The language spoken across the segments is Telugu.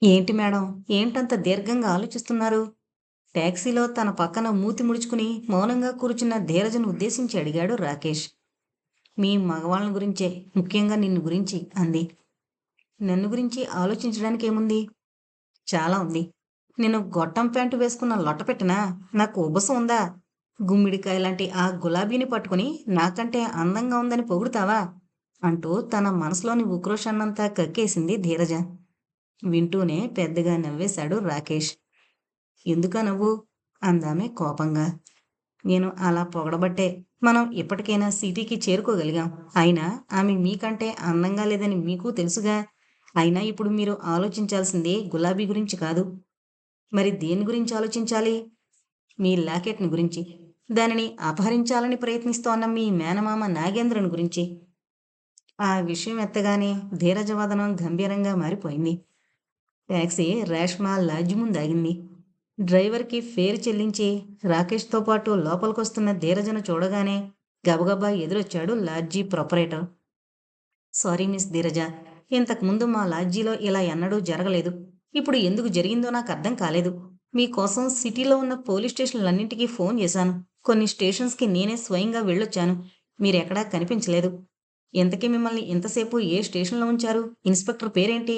ఏంటి మేడం? ఏంటంత దీర్ఘంగా ఆలోచిస్తున్నారు? టాక్సీలో తన పక్కన మూతి ముడుచుకుని మౌనంగా కూర్చున్న ధీరజను ఉద్దేశించి అడిగాడు రాకేష్. మీ మగవాళ్ళ గురించే, ముఖ్యంగా నిన్ను గురించి అంది. నన్ను గురించి ఆలోచించడానికేముంది? చాలా ఉంది. నేను గొట్టం ప్యాంటు వేసుకున్న లొట్టపెట్టనా? నాకు ఉబసం ఉందా? గుమ్మిడికాయ లాంటి ఆ గులాబీని పట్టుకుని నాకంటే అందంగా ఉందని పొగుడుతావా? అంటూ తన మనసులోని ఉక్రోషాన్నంతా కక్కేసింది ధీరజ. వింటూనే పెద్దగా నవ్వేశాడు రాకేష్. ఎందుకా నవ్వు? అందామె కోపంగా. నేను అలా పొగడబట్టే మనం ఇప్పటికైనా సిటీకి చేరుకోగలిగాం. అయినా ఆమె మీకంటే అందంగా లేదని మీకు తెలుసుగా. అయినా ఇప్పుడు మీరు ఆలోచించాల్సింది గులాబీ గురించి కాదు. మరి దేని గురించి ఆలోచించాలి? మీ లాకెట్‌ని గురించి. దానిని అపహరించాలని ప్రయత్నిస్తోన్న మీ మేనమామ నాగేంద్రన్ గురించి. ఆ విషయం ఎత్తగానే ధీరజవదనం గంభీరంగా మారిపోయింది. టాక్సీ రేష్మా లాడ్జి ముందాగింది. డ్రైవర్‌కి ఫేర్ చెల్లించి రాకేష్‌తో పాటు లోపలికొస్తున్న ధీరజను చూడగానే గబగబా ఎదురొచ్చాడు lodge proprietor. Sorry miss Dheeraja. ఇంతకుముందు మా లాడ్జీలో ఇలా ఎన్నడూ జరగలేదు. ఇప్పుడు ఎందుకు జరిగిందో నాకర్థం కాలేదు. మీకోసం సిటీలో ఉన్న పోలీస్ స్టేషన్‌లన్నింటికీ ఫోన్ చేశాను. కొన్ని స్టేషన్స్‌కి నేనే స్వయంగా వెళ్ళొచ్చాను. మీరెక్కడా కనిపించలేదు. ఇంతకీ మిమ్మల్ని ఇంతసేపు ఏ స్టేషన్‌లో ఉంచారు? ఇన్స్‌పెక్టర్ పేరేంటి?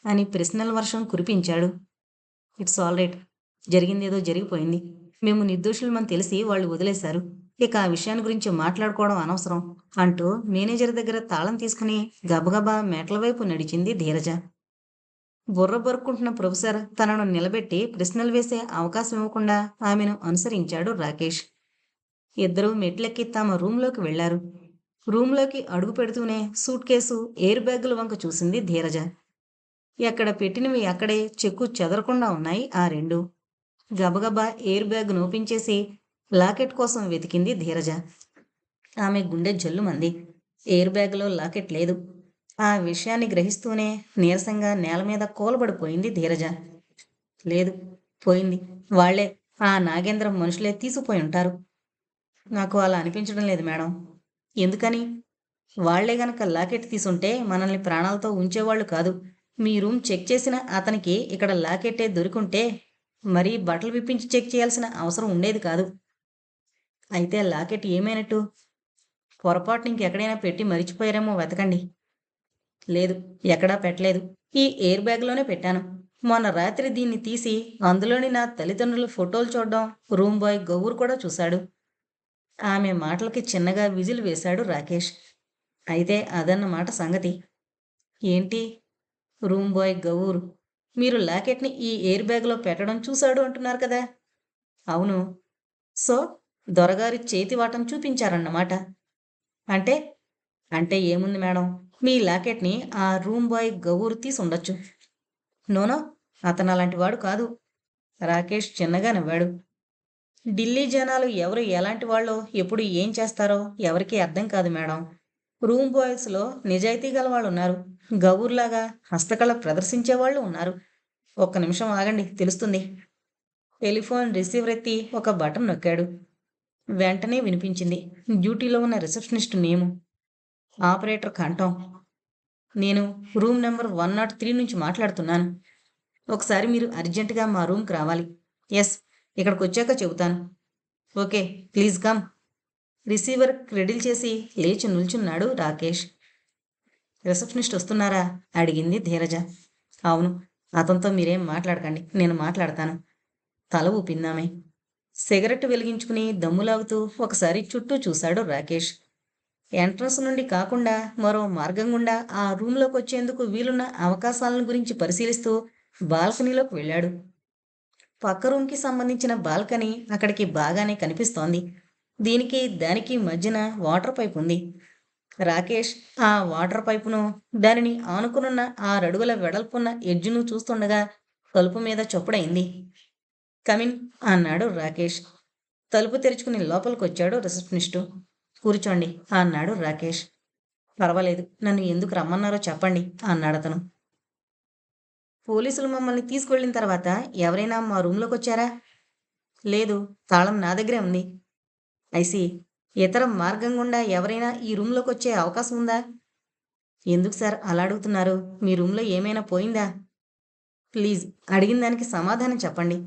అని ప్రశ్నల వర్షం కురిపించాడు. It's all right. జరిగిందేదో జరిగిపోయింది. మేము నిర్దోషులమని తెలిసి వాళ్ళు వదిలేశారు. ఇక ఆ విషయాన్ని గురించి మాట్లాడుకోవడం అనవసరం అంటూ మేనేజర్ దగ్గర తాళం తీసుకుని గబగబా మెట్ల వైపు నడిచింది ధీరజ. బుర్ర బరుక్కుంటున్న ప్రొఫెసర్ తనను నిలబెట్టి ప్రశ్నలు వేసే అవకాశం ఇవ్వకుండా ఆమెను అనుసరించాడు రాకేష్. ఇద్దరూ మెట్లెక్కి తమ రూంలోకి వెళ్లారు. రూంలోకి అడుగు పెడుతూనే సూట్ కేసు, ఎయిర్ బ్యాగుల వంక చూసింది ధీరజ. ఎక్కడ పెట్టినవి అక్కడే చెక్కు చెదరకుండా ఉన్నాయి ఆ రెండు. గబగబా ఎయిర్ బ్యాగ్‌ను ఓపెన్ చేసి లాకెట్ కోసం వెతికింది ధీరజ. ఆమె గుండె జల్లుమంది. ఎయిర్ బ్యాగ్‌లో లాకెట్ లేదు. ఆ విషయాన్ని గ్రహిస్తూనే నీరసంగా నేల మీద కూలబడిపోయింది ధీరజ. లేదు. పోయింది. వాళ్ళే, ఆ నాగేంద్రం మనుషులే తీసుకుపోయుంటారు. నాకు అలా అనిపించడం లేదు మేడం. ఎందుకని? వాళ్ళే గనక లాకెట్ తీసుంటే మనల్ని ప్రాణాలతో ఉంచేవాళ్ళు కాదు. మీ రూమ్ చెక్ చేసిన అతనికి ఇక్కడ లాకెట్టే దొరికుంటే మరీ బట్టలు విప్పించి చెక్ చేయాల్సిన అవసరం ఉండేది కాదు. అయితే లాకెట్ ఏమైనట్టు? పొరపాటున ఇంకెక్కడైనా పెట్టి మరిచిపోయారేమో వెతకండి. లేదు. ఎక్కడా పెట్టలేదు. ఈ ఎయిర్ బ్యాగ్‌లోనే పెట్టాను. మొన్న రాత్రి దీన్ని తీసి అందులోని నా తల్లిదండ్రుల ఫోటోలు చూడ్డం రూమ్ బాయ్ గౌర్ కూడా చూశాడు. ఆమె మాటలకి చిన్నగా విజిల్ వేశాడు రాకేష్. అయితే అదన్నమాట సంగతి. ఏంటి? రూమ్ బాయ్ గౌర్ మీరు లాకెట్‌ని ఈ ఎయిర్ బ్యాగ్‌లో పెట్టడం చూశాడు అంటున్నారు కదా! అవును. సో, దొరగారి చేతివాటం చూపించారన్నమాట. అంటే? అంటే ఏముంది మేడం, మీ లాకెట్‌ని ఆ రూమ్ బాయ్ గౌర్ తీసుండొచ్చు. No no. అతనలాంటి వాడు కాదు. రాకేష్ చిన్నగా నవ్వాడు. ఢిల్లీ జనాలు ఎవరు ఎలాంటి వాళ్ళో, ఎప్పుడు ఏం చేస్తారో ఎవరికీ అర్థం కాదు మేడం. రూమ్ బాయ్స్‌లో నిజాయితీ గల వాళ్ళున్నారు. గౌర్‌లాగా హస్తకళ ప్రదర్శించేవాళ్ళు ఉన్నారు. ఒక్క నిమిషం ఆగండి తెలుస్తుంది. టెలిఫోన్ రిసీవర్ ఎత్తి ఒక బటన్ నొక్కాడు. వెంటనే వినిపించింది డ్యూటీలో ఉన్న రిసెప్షనిస్ట్ నేము. ఆపరేటర్ కంఠం. నేను రూమ్ నంబర్ 103 నుంచి మాట్లాడుతున్నాను. ఒకసారి మీరు అర్జెంటుగా మా రూమ్‌కి రావాలి. యెస్. ఇక్కడికొచ్చాక చెబుతాను. Okay. Please come. Receiver cradle చేసి లేచి నిల్చున్నాడు రాకేష్. రిసెప్షనిస్ట్ వస్తున్నారా? అడిగింది ధీరజ. అవును. అతనితో మీరేం మాట్లాడకండి. నేను మాట్లాడతాను. తల ఊపిందామె. సిగరెట్ వెలిగించుకుని దమ్ములాగుతూ ఒకసారి చుట్టూ చూశాడు రాకేష్. ఎంట్రన్స్ నుండి కాకుండా మరో మార్గం గుండా ఆ రూంలోకొచ్చేందుకు వీలున్న అవకాశాలను గురించి పరిశీలిస్తూ బాల్కనీలోకి వెళ్ళాడు. పక్క రూమ్‌కి సంబంధించిన బాల్కనీ అక్కడికి బాగానే కనిపిస్తోంది. దీనికి, దానికి మధ్యన వాటర్ పైప్ ఉంది. రాకేష్ ఆ వాటర్ పైపును, దానిని ఆనుకునున్న 6 అడుగుల వెడల్పున్న ఎడ్జ్‌ను చూస్తుండగా తలుపు మీద చప్పుడయింది. కమిన్ అన్నాడు రాకేష్. తలుపు తెరుచుకుని లోపలికొచ్చాడు రిసెప్షనిస్టు. కూర్చోండి అన్నాడు రాకేష్. పర్వాలేదు. నన్ను ఎందుకు రమ్మన్నారో చెప్పండి అన్నాడతను. పోలీసులు మమ్మల్ని తీసుకువెళ్ళిన తర్వాత ఎవరైనా మా రూంలోకొచ్చారా? లేదు. తాళం నా దగ్గరే ఉంది. I see. ఇతర మార్గం గుండా ఎవరైనా ఈ రూంలోకొచ్చే అవకాశం ఉందా? ఎందుకు సార్ అలా అడుగుతున్నారు? మీ రూంలో ఏమైనా పోయిందా? ప్లీజ్ అడిగిన దానికి సమాధానం చెప్పండి.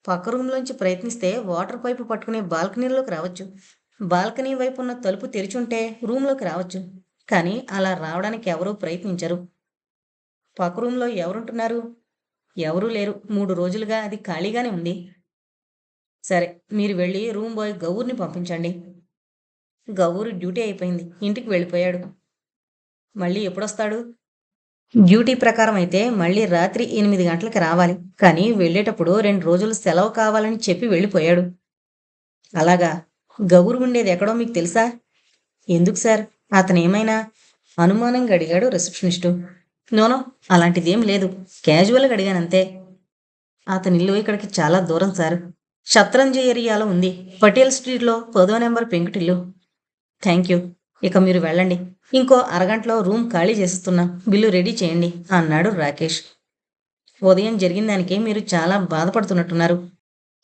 పక్క రూమ్లోంచి ప్రయత్నిస్తే వాటర్ పైపు పట్టుకునే బాల్కనీలోకి రావచ్చు. బాల్కనీ వైపు ఉన్న తలుపు తెరిచుంటే రూమ్లోకి రావచ్చు. కానీ అలా రావడానికి ఎవరూ ప్రయత్నించరు. పక్క రూమ్లో ఎవరుంటున్నారు? ఎవరూ లేరు. 3 రోజులుగా అది ఖాళీగానే ఉంది. సరే, మీరు వెళ్ళి రూమ్ బాయ్ గౌర్ని పంపించండి. గౌరు డ్యూటీ అయిపోయింది, ఇంటికి వెళ్ళిపోయాడు. మళ్ళీ ఎప్పుడొస్తాడు? డ్యూటీ ప్రకారం అయితే మళ్ళీ రాత్రి 8 గంటలకి రావాలి. కానీ వెళ్ళేటప్పుడు 2 రోజులు సెలవు కావాలని చెప్పి వెళ్ళిపోయాడు. అలాగా? గౌరు ఉండేది ఎక్కడో మీకు తెలుసా? ఎందుకు సార్? అతనేమైనా అనుమానంగా అడిగాడు రిసెప్షనిస్టు. నోనో, అలాంటిదేం లేదు. క్యాజువల్గా అడిగానంతే. అతనిల్లు ఇక్కడికి చాలా దూరం సార్. షత్రంజి ఏరియాలో ఉంది. పటేల్ స్ట్రీట్లో 10వ నెంబర్ పెంకుటిల్లు. Thank you. ఇక మీరు వెళ్ళండి. ఇంకో అరగంటలో రూమ్ ఖాళీ చేస్తున్నా. బిల్లు రెడీ చేయండి అన్నాడు రాకేష్. ఉదయం జరిగిన దానికి మీరు చాలా బాధపడుతున్నట్టున్నారు.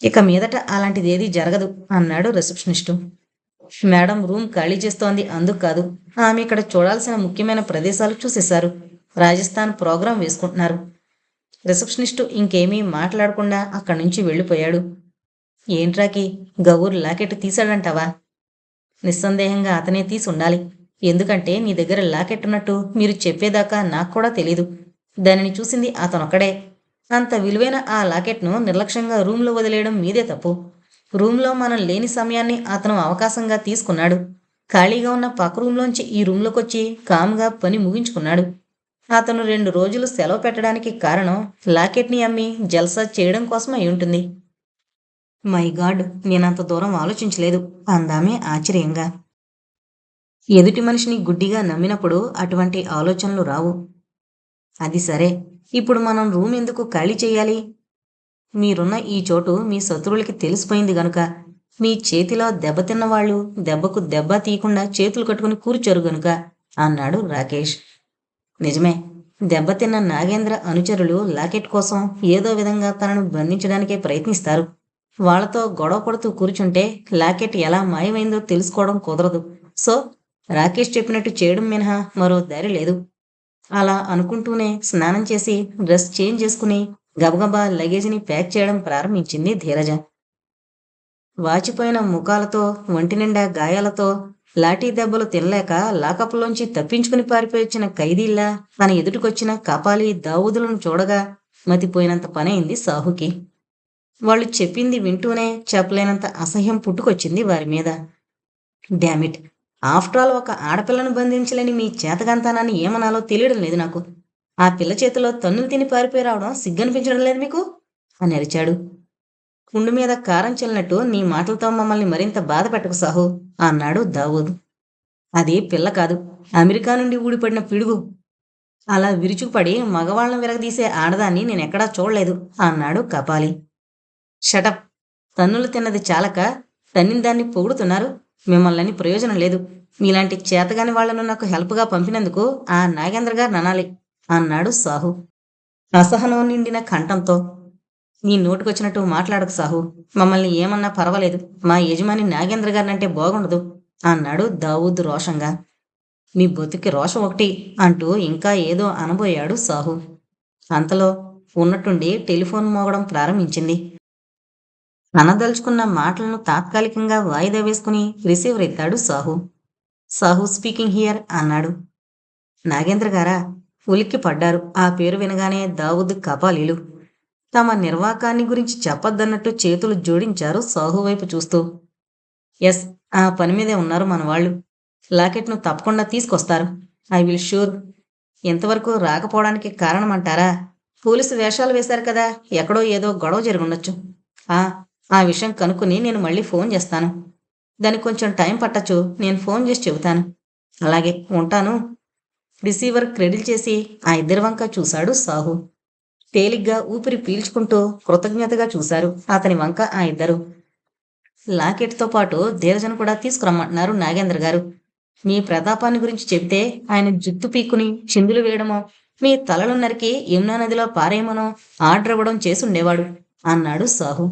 ఇక మీదట అలాంటిదేదీ జరగదు అన్నాడు రిసెప్షనిస్టు. మేడం రూమ్ ఖాళీ చేస్తోంది అందుకు కాదు. ఆమె ఇక్కడ చూడాల్సిన ముఖ్యమైన ప్రదేశాలు చూసేశారు. రాజస్థాన్ ప్రోగ్రాం వేసుకుంటున్నారు. రిసెప్షనిస్టు ఇంకేమీ మాట్లాడకుండా అక్కడి నుంచి వెళ్ళిపోయాడు. ఏంట్రాకి, గౌర్ లాకెట్ తీశాడంటావా? నిస్సందేహంగా అతనే తీసి ఉండాలి. ఎందుకంటే నీ దగ్గర లాకెట్ ఉన్నట్టు మీరు చెప్పేదాకా నాకు కూడా తెలీదు. దానిని చూసింది అతనొక్కడే. అంత విలువైన ఆ లాకెట్ను నిర్లక్ష్యంగా రూమ్లో వదిలేయడం మీదే తప్పు. రూమ్లో మనం లేని సమయాన్ని అతను అవకాశంగా తీసుకున్నాడు. ఖాళీగా ఉన్న పక్క రూమ్లోంచి ఈ రూమ్లోకొచ్చి కామ్గా పని ముగించుకున్నాడు. అతను 2 రోజులు సెలవు పెట్టడానికి కారణం లాకెట్ని అమ్మి జల్సా చేయడం కోసం అయి ఉంటుంది. మై గాడ్, నేనంత దూరం ఆలోచించలేదు అందామే ఆశ్చర్యంగా. ఎదుటి మనిషిని గుడ్డిగా నమ్మినప్పుడు అటువంటి ఆలోచనలు రావు. అది సరే, ఇప్పుడు మనం రూమ్ ఎందుకు ఖాళీ చేయాలి? మీరున్న ఈ చోటు మీ శత్రువులకి తెలిసిపోయింది గనుక. మీ చేతిలో దెబ్బతిన్న వాళ్ళు దెబ్బకు దెబ్బ తీయకుండా చేతులు కట్టుకుని కూర్చోరు గనుక అన్నాడు రాకేష్. నిజమే. దెబ్బతిన్న నాగేంద్ర అనుచరులు లాకెట్ కోసం ఏదో విధంగా తనను బంధించడానికే ప్రయత్నిస్తారు. వాళ్లతో గొడవ పడుతూ కూర్చుంటే లాకెట్ ఎలా మాయమైందో తెలుసుకోవడం కుదరదు. సో రాకేష్ చెప్పినట్టు చేయడం మినహా మరో దారి లేదు. అలా అనుకుంటూనే స్నానం చేసి డ్రెస్ చేంజ్ చేసుకుని గబగబా లగేజ్ని ప్యాక్ చేయడం ప్రారంభించింది ధీరజ. వాచిపోయిన ముఖాలతో, ఒంటి నిండా గాయాలతో, లాఠీ దెబ్బలు తినలేక లాకప్లోంచి తప్పించుకుని పారిపోయొచ్చిన ఖైదీల్లా తన ఎదుటికొచ్చిన కాపాలి దావూదులను చూడగా మతిపోయినంత పనైంది సాహుకి. వాళ్ళు చెప్పింది వింటూనే చెప్పలేనంత అసహ్యం పుట్టుకొచ్చింది వారి మీద. డామిట్, ఆఫ్టర్ ఆల్ ఒక ఆడపిల్లను బంధించలేని మీ చేతకంతానాన్ని ఏమనాలో తెలియడం లేదు నాకు. ఆ పిల్ల చేతిలో తన్నులు తిని పారిపోయి రావడం సిగ్గనిపించడం లేదు మీకు అని అరిచాడు. కుండు మీద కారం చల్లినట్టు నీ మాటలతో మమ్మల్ని మరింత బాధ పెట్టకు సాహు అన్నాడు దావూద్. అది పిల్ల కాదు, అమెరికా నుండి ఊడిపడిన పిడుగు. అలా విరుచుకుపడి మగవాళ్ళను విరగదీసే ఆడదాన్ని నేనెక్కడా చూడలేదు అన్నాడు కపాలి. షటప్, తన్నులు తిన్నది చాలక తన్నిన దాన్ని పొగుడుతున్నారు. మిమ్మల్ని ప్రయోజనం లేదు. మీలాంటి చేతగాని వాళ్లను నాకు హెల్ప్గా పంపినందుకు ఆ నాగేంద్ర గారు ననాలి అన్నాడు సాహు అసహనం నిండిన కంఠంతో. నీ నోటుకొచ్చినట్టు మాట్లాడకు సాహు. మమ్మల్ని ఏమన్నా పర్వాలేదు, మా యజమాని నాగేంద్ర గారినంటే బాగుండదు అన్నాడు దావూద్ రోషంగా. మీ బతుకి రోషం ఒకటి అంటూ ఇంకా ఏదో అనబోయాడు సాహు. అంతలో ఉన్నట్టుండి టెలిఫోన్ మోగడం ప్రారంభించింది. అనదలుచుకున్న మాటలను తాత్కాలికంగా వాయిదా వేసుకుని రిసీవర్ ఎత్తాడు సాహు. సాహు స్పీకింగ్ హియర్ అన్నాడు. నాగేంద్ర గారా? ఉలిక్కి పడ్డారు ఆ పేరు వినగానే దావూద్ కపాలీలు. తమ నిర్వాకాన్ని గురించి చెప్పొద్దన్నట్టు చేతులు జోడించారు సాహు వైపు చూస్తూ. ఎస్, ఆ పని మీదే ఉన్నారు మన వాళ్ళు. లాకెట్ను తప్పకుండా తీసుకొస్తారు. I will sure. ఎంతవరకు రాకపోవడానికి కారణమంటారా? పోలీసు వేషాలు వేశారు కదా, ఎక్కడో ఏదో గొడవ జరుగుండొచ్చు. ఆ విషయం కనుక్కుని నేను మళ్ళీ ఫోన్ చేస్తాను. దానికి కొంచెం టైం పట్టచ్చు, నేను ఫోన్ చేసి చెబుతాను. అలాగే, ఉంటాను. రిసీవర్ క్రెడిల్ చేసి ఆ ఇద్దరి వంక చూశాడు సాహు. తేలిగ్గా ఊపిరి పీల్చుకుంటూ కృతజ్ఞతగా చూశారు అతని వంక ఆ ఇద్దరు. లాకెట్తో పాటు ధీరజను కూడా తీసుకురమ్మంటున్నారు నాగేంద్ర గారు. మీ ప్రతాపాన్ని గురించి చెబితే ఆయన జుత్తు పీక్కుని చిందులు వేయడమో, మీ తలలు నరికి యమునా నదిలో పారేయమనో ఆర్డర్ ఇవ్వడం చేసుండేవాడు అన్నాడు సాహు.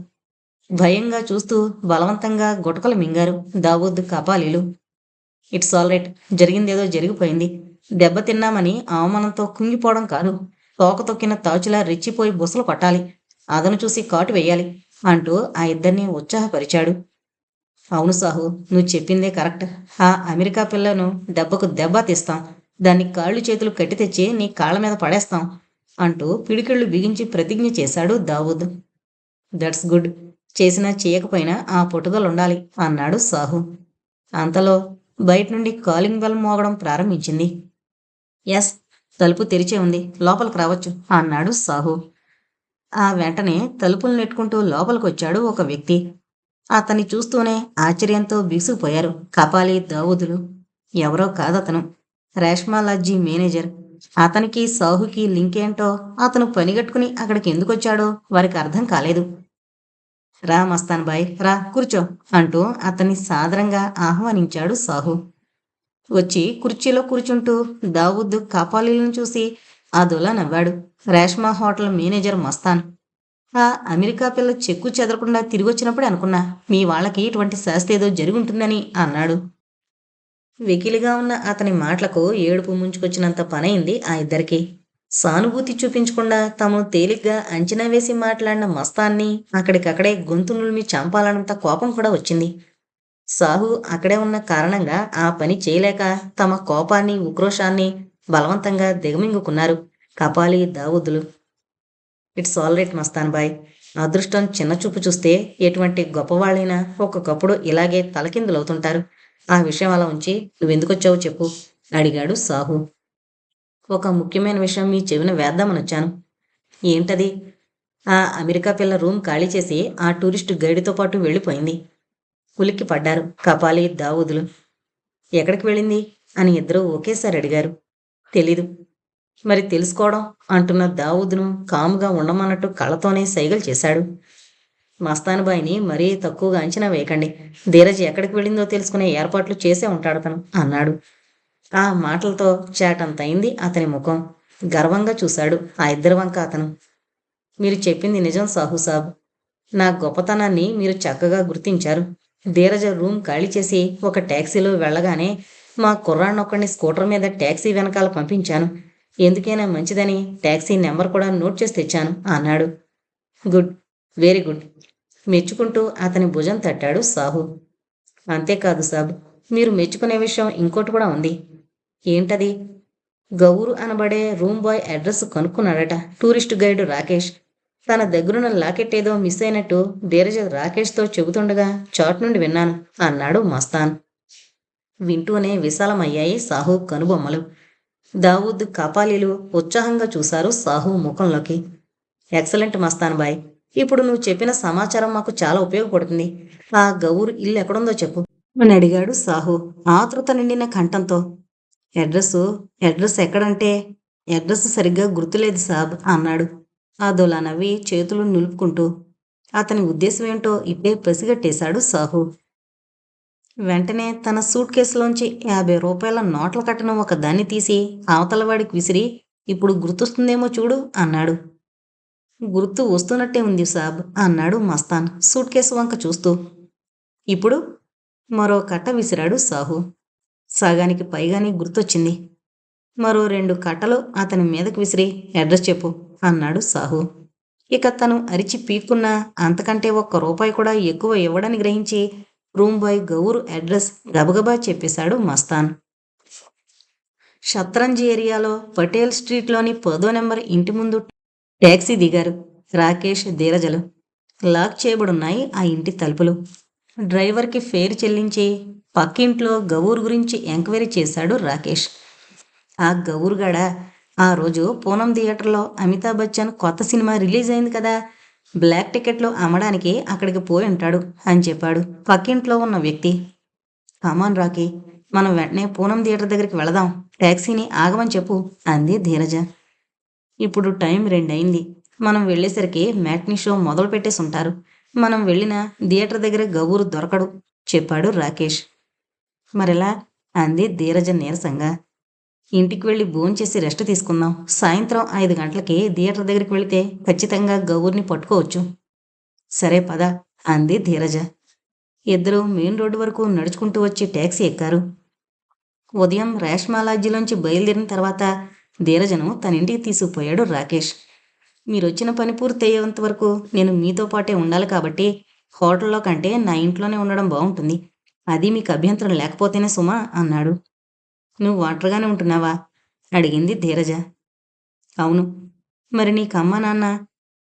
భయంగా చూస్తూ బలవంతంగా గుటకలు మింగారు దావూద్ కపాలీలు. It's all right. జరిగిందేదో జరిగిపోయింది. దెబ్బతిన్నామని అవమానంతో కుంగిపోవడం కాదు. తోక తొక్కిన తాచులా రెచ్చిపోయి బుసలు కొట్టాలి. అదను చూసి కాటు వెయ్యాలి అంటూ ఆ ఇద్దరినీ ఉత్సాహపరిచాడు. అవును సాహు, నువ్వు చెప్పిందే కరెక్ట్. ఆ అమెరికా పిల్లను దెబ్బకు దెబ్బ తీస్తాం. దాన్ని కాళ్ళు చేతులు కట్టి తెచ్చి నీ కాళ్ళ మీద పడేస్తాం అంటూ పిడికిళ్ళు బిగించి ప్రతిజ్ఞ చేశాడు దావూద్. That's good. చేసినా చేయకపోయినా ఆ పట్టుదలుండాలి అన్నాడు సాహు. అంతలో బయట నుండి కాలింగ్ బెల్ మోగడం ప్రారంభించింది. ఎస్, తలుపు తెరిచే ఉంది, లోపలికి రావచ్చు అన్నాడు సాహు. ఆ వెంటనే తలుపులు నెట్టుకుంటూ లోపలికొచ్చాడు ఒక వ్యక్తి. అతన్ని చూస్తూనే ఆశ్చర్యంతో బిగుసుకుపోయారు కపాలి దావూదులు. ఎవరో కాదతను, రేష్మా లాడ్జీ మేనేజర్. అతనికి సాహుకి లింక్ ఏంటో, అతను పనిగట్టుకుని అక్కడికి ఎందుకొచ్చాడో వారికి అర్థం కాలేదు. రా మస్తాన్ బాయ్, రా కూర్చో అంటూ అతన్ని సాదరంగా ఆహ్వానించాడు సాహు. వచ్చి కుర్చీలో కూర్చుంటూ దావూద్ కాపాలీలను చూసి అదోలా నవ్వాడు. Reshma hotel manager Mastan. ఆ అమెరికా పిల్ల చెక్కు చెదరకుండా తిరిగొచ్చినప్పుడే అనుకున్నా మీ వాళ్ళకి ఇటువంటి శాస్తి ఏదో జరుగుంటుందని అన్నాడు. వెకిలిగా ఉన్న అతని మాటలకు ఏడుపు ముంచుకొచ్చినంత పనైంది ఆ ఇద్దరికి. సానుభూతి చూపించకుండా తాము తేలిగ్గా అంచనా వేసి మాట్లాడిన మస్తాన్ని అక్కడికక్కడే గొంతు నులిమి చంపాలన్నంత కోపం కూడా వచ్చింది. సాహు అక్కడే ఉన్న కారణంగా ఆ పని చేయలేక తమ కోపాన్ని ఉక్రోషాన్ని బలవంతంగా దిగమింగుకున్నారు కపాలి దావూదులు. It's all right Mastan bhai. అదృష్టం చిన్న చూపు చూస్తే ఎటువంటి గొప్పవాళ్ళైనా ఒక్కొక్కప్పుడు ఇలాగే తలకిందులవుతుంటారు. ఆ విషయం అలా ఉంచి నువ్వెందుకొచ్చావో చెప్పు అడిగాడు సాహు. ఒక ముఖ్యమైన విషయం మీ చెవిన వేద్దామనొచ్చాను. ఏంటది? ఆ అమెరికా పిల్ల రూమ్ ఖాళీ చేసి ఆ టూరిస్టు గైడుతో పాటు వెళ్ళిపోయింది. ఉలిక్కి పడ్డారు కపాలి దావూదులు. ఎక్కడికి వెళ్ళింది అని ఇద్దరూ ఒకేసారి అడిగారు. తెలీదు. మరి తెలుసుకోవడం అంటున్న దావూదును కాముగా ఉండమన్నట్టు కళ్ళతోనే సైగలు చేశాడు. మస్తానుబాయిని మరీ తక్కువగా అంచనా వేయకండి. ధీరజ్ ఎక్కడికి వెళ్ళిందో తెలుసుకునే ఏర్పాట్లు చేసే ఉంటాడతను అన్నాడు. ఆ మాటలతో చాటంతయింది అతని ముఖం. గర్వంగా చూశాడు ఆ ఇద్దరి వంక అతను. మీరు చెప్పింది నిజం సాహు సాబ్. నా గొప్పతనాన్ని మీరు చక్కగా గుర్తించారు. ధీరజ రూమ్ ఖాళీ చేసి ఒక ట్యాక్సీలో వెళ్ళగానే మా కుర్రాన్నొక్కడిని స్కూటర్ మీద ట్యాక్సీ వెనకాల పంపించాను. ఎందుకైనా మంచిదని ట్యాక్సీ నెంబర్ కూడా నోట్ చేసి తెచ్చాను అన్నాడు. గుడ్, వెరీ గుడ్ మెచ్చుకుంటూ అతని భుజం తట్టాడు సాహు. అంతేకాదు సాబ్, మీరు మెచ్చుకునే విషయం ఇంకోటి కూడా ఉంది. ఏంటది? గౌరు అనబడే రూమ్ బాయ్ అడ్రస్ కనుక్కున్నాడట టూరిస్టు గైడు రాకేష్. తన దగ్గరున్న లాకెట్ ఏదో మిస్ అయినట్టు ధీరజ రాకేష్తో చెబుతుండగా చాట్ నుండి విన్నాను అన్నాడు మస్తాన్. వింటూనే విశాలమయ్యాయి సాహు కనుబొమ్మలు. దావూద్ కపాలీలు ఉత్సాహంగా చూశారు సాహు ముఖంలోకి. Excellent Mastan boy. ఇప్పుడు నువ్వు చెప్పిన సమాచారం మాకు చాలా ఉపయోగపడుతుంది. ఆ గౌరు ఇల్లు ఎక్కడుందో చెప్పు అని అడిగాడు సాహు ఆతృత నిండిన కంఠంతో. అడ్రస్ అడ్రస్ ఎక్కడంటే అడ్రస్ సరిగ్గా గుర్తులేదు సాబ్ అన్నాడు అదోలా నవ్వి చేతులు నిలుపుకుంటూ. అతని ఉద్దేశం ఏంటో ఇప్పుడే పసిగట్టేశాడు సాహు. వెంటనే తన సూట్ కేసులోంచి 50 రూపాయల నోట్ల కట్టను ఒక దాన్ని తీసి అవతలవాడికి విసిరి, ఇప్పుడు గుర్తొస్తుందేమో చూడు అన్నాడు. గుర్తు వస్తున్నట్టే ఉంది సాబ్ అన్నాడు మస్తాన్ సూట్ కేసు వంక చూస్తూ. ఇప్పుడు మరో కట్ట విసిరాడు సాహు. సగానికి పైగాని గుర్తొచ్చింది. మరో 2 కట్టలు అతని మీదకు విసిరి అడ్రస్ చెప్పు అన్నాడు సాహు. ఇక తను అరిచి పీక్కున్నా అంతకంటే ₹1 కూడా ఎక్కువ ఇవ్వడని గ్రహించి రూమ్ బాయ్ గౌరు అడ్రస్ గబగబా చెప్పేశాడు మస్తాన్. షత్రంజ్ ఏరియాలో పటేల్ స్ట్రీట్లోని 10వ నెంబర్ ఇంటి ముందు ట్యాక్సీ దిగారు రాకేష్, ధీరజలు. లాక్ చేయబడున్నాయి ఆ ఇంటి తలుపులు. డ్రైవర్కి ఫేర్ చెల్లించి పక్కింట్లో గౌరు గురించి ఎంక్వైరీ చేశాడు రాకేష్. ఆ గౌరుగాడ ఆ రోజు పూనం థియేటర్లో అమితాబ్ బచ్చన్ కొత్త సినిమా రిలీజ్ అయింది కదా, బ్లాక్ టికెట్లు అమ్మడానికి అక్కడికి పోయి ఉంటాడు అని చెప్పాడు పక్కింట్లో ఉన్న వ్యక్తి. కమాన్ రాకీ, మనం వెంటనే పూనం థియేటర్ దగ్గరికి వెళదాం, ట్యాక్సీని ఆగమని చెప్పు అంది ధీరజ. ఇప్పుడు టైం 2 అయింది. మనం వెళ్ళేసరికి మ్యాట్నీ షో మొదలు పెట్టేసి ఉంటారు. మనం వెళ్ళిన థియేటర్ దగ్గర గౌరు దొరకడు చెప్పాడు రాకేష్. మరెలా అంది ధీరజ నీరసంగా. ఇంటికి వెళ్ళి భోంచేసి రెస్ట్ తీసుకుందాం. సాయంత్రం 5 గంటలకి థియేటర్ దగ్గరికి వెళితే ఖచ్చితంగా గౌర్ని పట్టుకోవచ్చు. సరే పద అంది ధీరజ. ఇద్దరూ మెయిన్ రోడ్డు వరకు నడుచుకుంటూ వచ్చి ట్యాక్సీ ఎక్కారు. ఉదయం రేష్మా లాడ్జిలోంచి బయలుదేరిన తర్వాత ధీరజను తన ఇంటికి తీసుకుపోయాడు రాకేష్. మీరొచ్చిన పని పూర్తయ్యేంత వరకు నేను మీతో పాటే ఉండాలి కాబట్టి హోటల్లో కంటే నా ఇంట్లోనే ఉండడం బాగుంటుంది. అది మీకు అభ్యంతరం లేకపోతేనే సుమా అన్నాడు. నువ్వు ఒంటరిగానే ఉంటున్నావా అడిగింది ధీరజ. అవును. మరి నీకమ్మా నాన్న?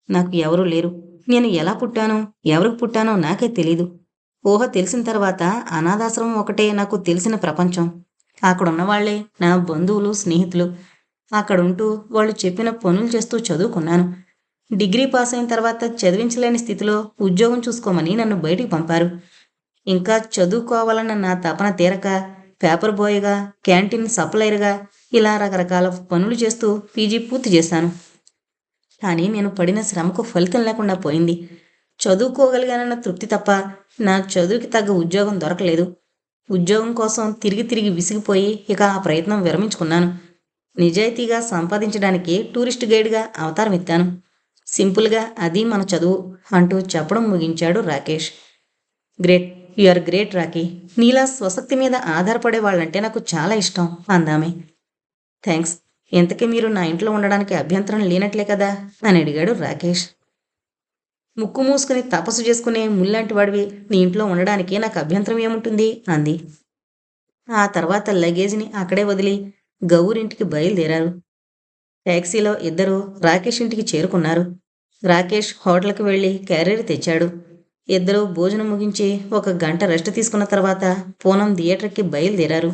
నాకు ఎవరూ లేరు. నేను ఎలా పుట్టానో ఎవరికి పుట్టానో నాకే తెలీదు. ఊహ తెలిసిన తర్వాత అనాథాశ్రమం ఒకటే నాకు తెలిసిన ప్రపంచం. అక్కడున్నవాళ్లే నా బంధువులు, స్నేహితులు. అక్కడుంటూ వాళ్ళు చెప్పిన పనులు చేస్తూ చదువుకున్నాను. డిగ్రీ పాస్ అయిన తర్వాత చదివించలేని స్థితిలో ఉద్యోగం చూసుకోమని నన్ను బయటికి పంపారు. ఇంకా చదువుకోవాలన్న నా తపన తీరక పేపర్ బాయ్గా, క్యాంటీన్ సప్లైర్గా ఇలా రకరకాల పనులు చేస్తూ పీజీ పూర్తి చేశాను. కానీ నేను పడిన శ్రమకు ఫలితం లేకుండా పోయింది. చదువుకోగలిగానన్న తృప్తి తప్ప నా చదువుకి తగ్గ ఉద్యోగం దొరకలేదు. ఉద్యోగం కోసం తిరిగి తిరిగి విసిగిపోయి ఇక ఆ ప్రయత్నం విరమించుకున్నాను. నిజాయితీగా సంపాదించడానికి టూరిస్ట్ గైడ్గా అవతారం ఎత్తాను. సింపుల్గా అది మన చదువు అంటూ చెప్పడం ముగించాడు Rakesh. Great, you are great Rocky. నీలా స్వశక్తి మీద ఆధారపడే వాళ్ళంటే నాకు చాలా ఇష్టం అందామే. థ్యాంక్స్. ఇంతకీ మీరు నా ఇంట్లో ఉండడానికి అభ్యంతరం లేనట్లే కదా అని అడిగాడు రాకేష్. ముక్కు మూసుకుని తపస్సు చేసుకునే ముల్లాంటి వాడివి నీ ఇంట్లో ఉండడానికి నాకు అభ్యంతరం ఏముంటుంది అంది. ఆ తర్వాత లగేజ్ని అక్కడే వదిలి గౌరింటికి బయలుదేరారు. ట్యాక్సీలో ఇద్దరు రాకేష్ ఇంటికి చేరుకున్నారు. రాకేష్ హోటల్కి వెళ్ళి క్యారియర్ తెచ్చాడు. ఇద్దరూ భోజనం ముగించి 1 గంట రెస్ట్ తీసుకున్న తర్వాత పూనం థియేటర్కి బయలుదేరారు.